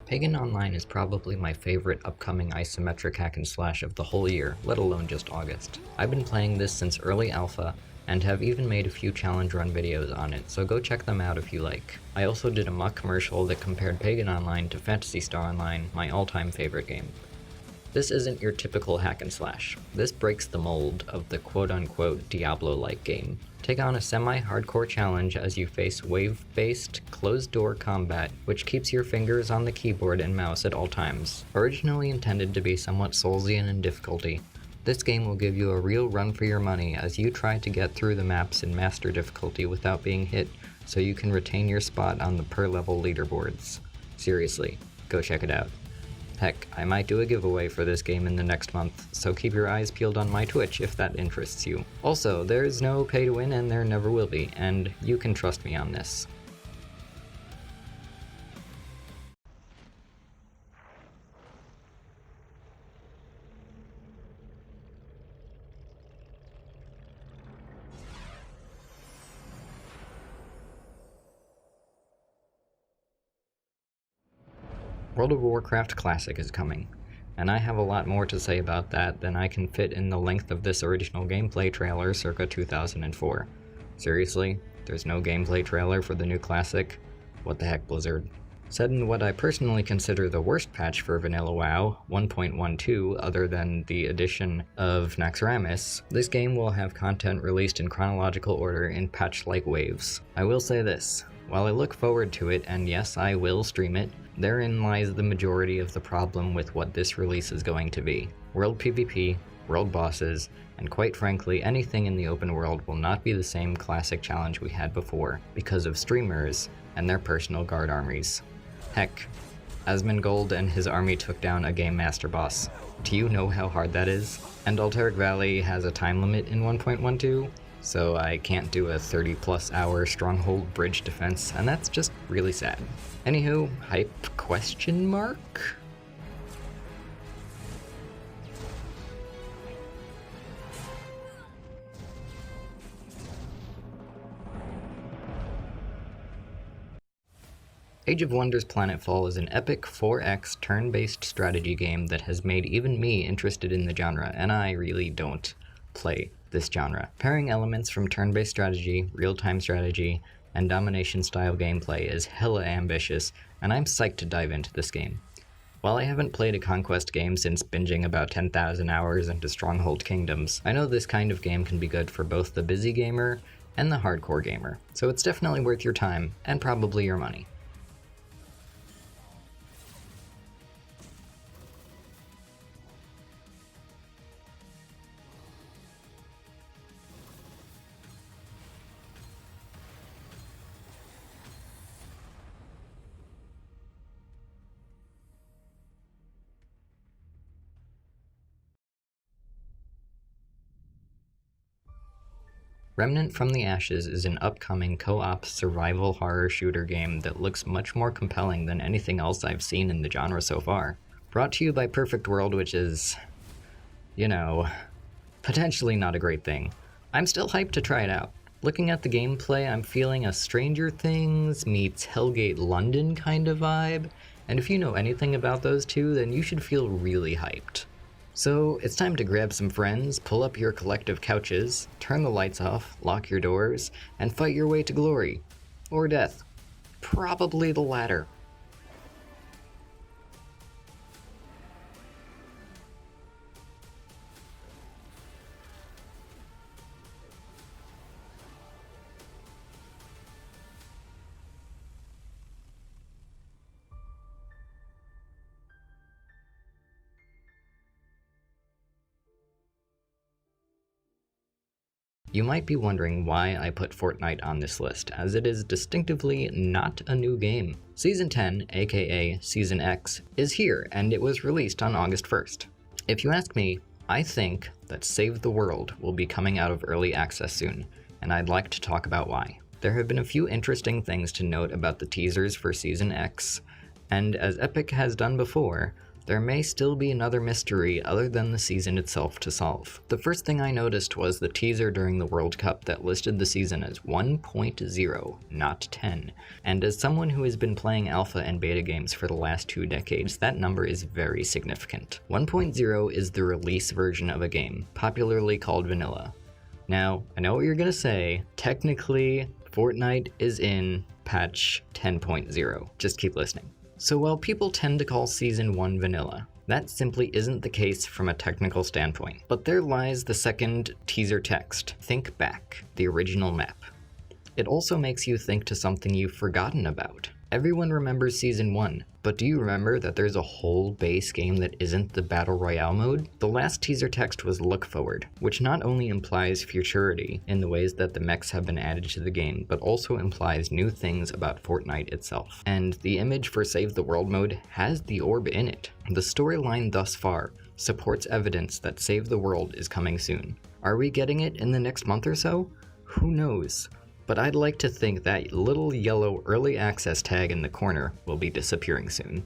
Pagan Online is probably my favorite upcoming isometric hack and slash of the whole year, let alone just August. I've been playing this since early alpha, and have even made a few challenge run videos on it, so go check them out if you like. I also did a mock commercial that compared Pagan Online to Phantasy Star Online, my all-time favorite game. This isn't your typical hack and slash. This breaks the mold of the quote-unquote Diablo-like game. Take on a semi-hardcore challenge as you face wave-based, closed-door combat, which keeps your fingers on the keyboard and mouse at all times. Originally intended to be somewhat Soulsian in difficulty, this game will give you a real run for your money as you try to get through the maps in master difficulty without being hit, so you can retain your spot on the per-level leaderboards. Seriously, go check it out. Heck, I might do a giveaway for this game in the next month, so keep your eyes peeled on my Twitch if that interests you. Also, there's no pay to win and there never will be, and you can trust me on this. World of Warcraft Classic is coming, and I have a lot more to say about that than I can fit in the length of this original gameplay trailer circa 2004. Seriously? There's no gameplay trailer for the new Classic? What the heck, Blizzard? Set in what I personally consider the worst patch for Vanilla WoW, 1.12, other than the addition of Naxxramas, this game will have content released in chronological order in patch-like waves. I will say this, while I look forward to it, and yes, I will stream it, therein lies the majority of the problem with what this release is going to be. World PvP, world bosses, and quite frankly, anything in the open world will not be the same classic challenge we had before, because of streamers and their personal guard armies. Heck, Asmongold and his army took down a Game Master boss. Do you know how hard that is? And Alterac Valley has a time limit in 1.12, so I can't do a 30+ hour stronghold bridge defense, and that's just really sad. Anywho, hype question mark? Age of Wonders Planetfall is an epic 4X turn-based strategy game that has made even me interested in the genre, and I really don't play this genre. Pairing elements from turn-based strategy, real-time strategy, and domination-style gameplay is hella ambitious, and I'm psyched to dive into this game. While I haven't played a Conquest game since binging about 10,000 hours into Stronghold Kingdoms, I know this kind of game can be good for both the busy gamer and the hardcore gamer, so it's definitely worth your time, and probably your money. Remnant from the Ashes is an upcoming co-op survival horror shooter game that looks much more compelling than anything else I've seen in the genre so far. Brought to you by Perfect World, which is, potentially not a great thing. I'm still hyped to try it out. Looking at the gameplay, I'm feeling a Stranger Things meets Hellgate London kind of vibe, and if you know anything about those two, then you should feel really hyped. So, it's time to grab some friends, pull up your collective couches, turn the lights off, lock your doors, and fight your way to glory. Or death. Probably the latter. You might be wondering why I put Fortnite on this list, as it is distinctively not a new game. Season 10, aka Season X, is here, and it was released on August 1st. If you ask me, I think that Save the World will be coming out of early access soon, and I'd like to talk about why. There have been a few interesting things to note about the teasers for Season X, and as Epic has done before, there may still be another mystery other than the season itself to solve. The first thing I noticed was the teaser during the World Cup that listed the season as 1.0, not 10. And as someone who has been playing alpha and beta games for the last 2 decades, that number is very significant. 1.0 is the release version of a game, popularly called vanilla. Now, I know what you're gonna say. Technically, Fortnite is in patch 10.0. Just keep listening. So while people tend to call Season 1 vanilla, that simply isn't the case from a technical standpoint. But there lies the second teaser text, Think Back, the original map. It also makes you think to something you've forgotten about. Everyone remembers Season 1, but do you remember that there's a whole base game that isn't the Battle Royale mode? The last teaser text was Look Forward, which not only implies futurity in the ways that the mechs have been added to the game, but also implies new things about Fortnite itself. And the image for Save the World mode has the orb in it. The storyline thus far supports evidence that Save the World is coming soon. Are we getting it in the next month or so? Who knows? But I'd like to think that little yellow early access tag in the corner will be disappearing soon.